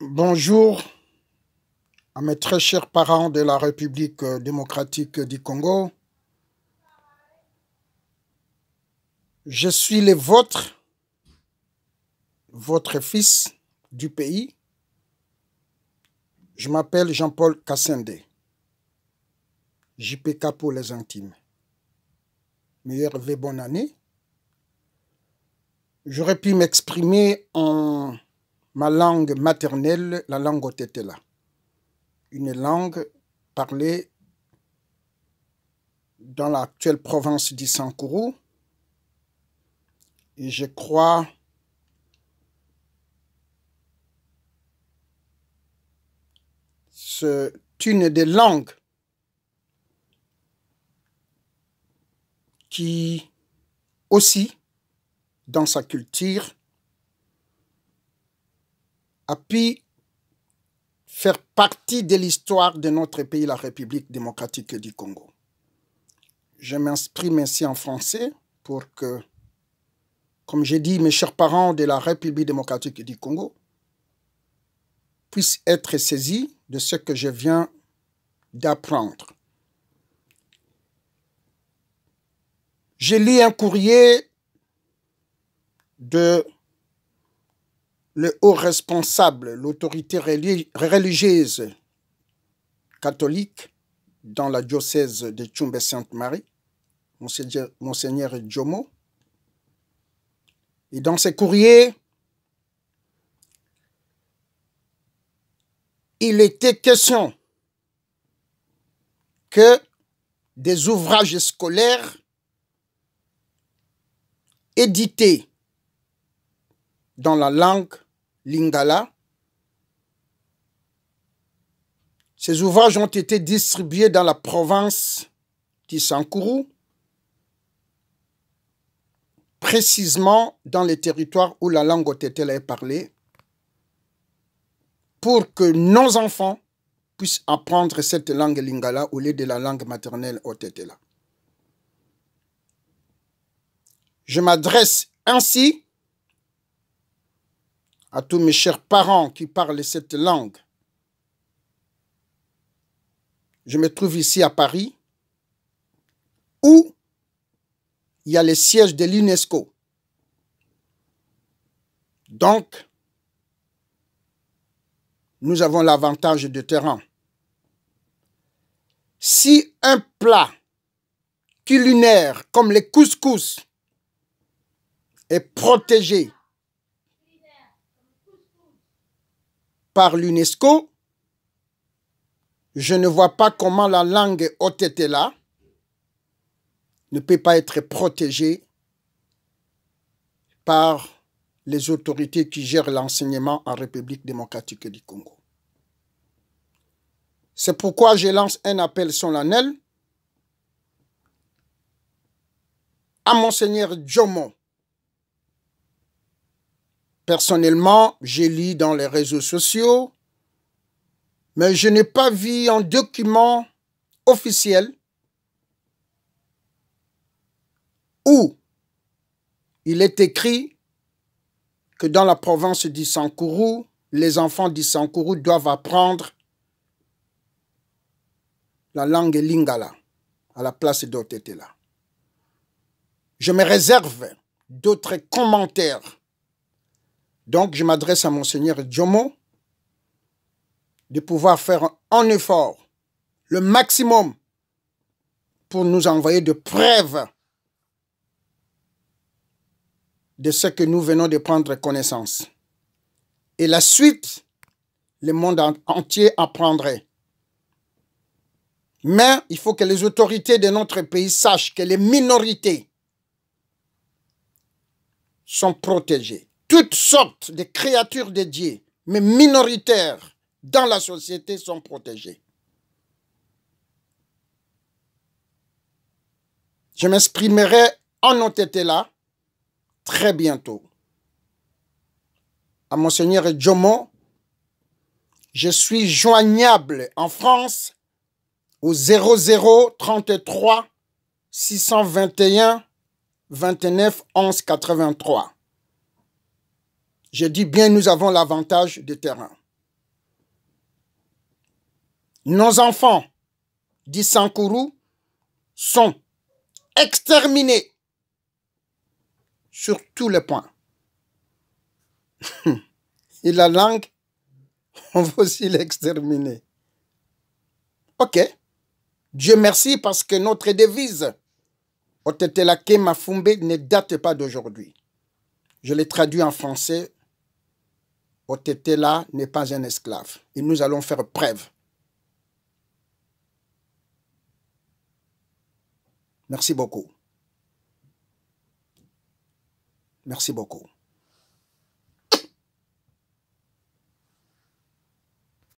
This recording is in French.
Bonjour à mes très chers parents de la République démocratique du Congo. Je suis le vôtre, votre fils du pays. Je m'appelle Jean-Paul Kassende, JPK pour les intimes. Meilleur vœu, bonne année. J'aurais pu m'exprimer en ma langue maternelle, la langue Otetela, une langue parlée dans l'actuelle province du Sankourou. Et je crois c'est une des langues qui aussi, dans sa culture, a pu faire partie de l'histoire de notre pays, la République démocratique du Congo. Je m'exprime ainsi en français pour que, comme j'ai dit, mes chers parents de la République démocratique du Congo puissent être saisis de ce que je viens d'apprendre. J'ai lu un courrier de le haut responsable, l'autorité religieuse catholique dans la diocèse de Tchoumbé-Sainte-Marie, Monseigneur Djomo. Et dans ce courrier, il était question que des ouvrages scolaires édités dans la langue lingala. Ces ouvrages ont été distribués dans la province du Sankourou, précisément dans les territoires où la langue Otetela est parlée, pour que nos enfants puissent apprendre cette langue lingala au lieu de la langue maternelle Otetela. Je m'adresse ainsi à tous mes chers parents qui parlent cette langue. Je me trouve ici à Paris, où il y a le siège de l'UNESCO. Donc, nous avons l'avantage de terrain. Si un plat culinaire comme le couscous est protégé par l'UNESCO, je ne vois pas comment la langue Otetela ne peut pas être protégée par les autorités qui gèrent l'enseignement en République démocratique du Congo. C'est pourquoi je lance un appel solennel à Monseigneur Djomo. Personnellement, j'ai lu dans les réseaux sociaux, mais je n'ai pas vu un document officiel où il est écrit que dans la province du Sankourou, les enfants du Sankourou doivent apprendre la langue lingala à la place d'Otetela. Je me réserve d'autres commentaires. Donc, je m'adresse à Monseigneur Djomo de pouvoir faire un effort, le maximum, pour nous envoyer de preuves de ce que nous venons de prendre connaissance. Et la suite, le monde entier apprendrait. Mais il faut que les autorités de notre pays sachent que les minorités sont protégées. Toutes sortes de créatures de Dieu, mais minoritaires dans la société, sont protégées. Je m'exprimerai en Otetela très bientôt. À Monseigneur Djomo, je suis joignable en France au 00 33 621 29 11 83. Je dis bien, nous avons l'avantage de terrain. Nos enfants d'Issankourou sont exterminés sur tous les points. Et la langue, on va aussi l'exterminer. Ok. Dieu merci parce que notre devise, Otetelake Mafumbe, ne date pas d'aujourd'hui. Je l'ai traduit en français. Otetela n'est pas un esclave. Et nous allons faire preuve. Merci beaucoup. Merci beaucoup.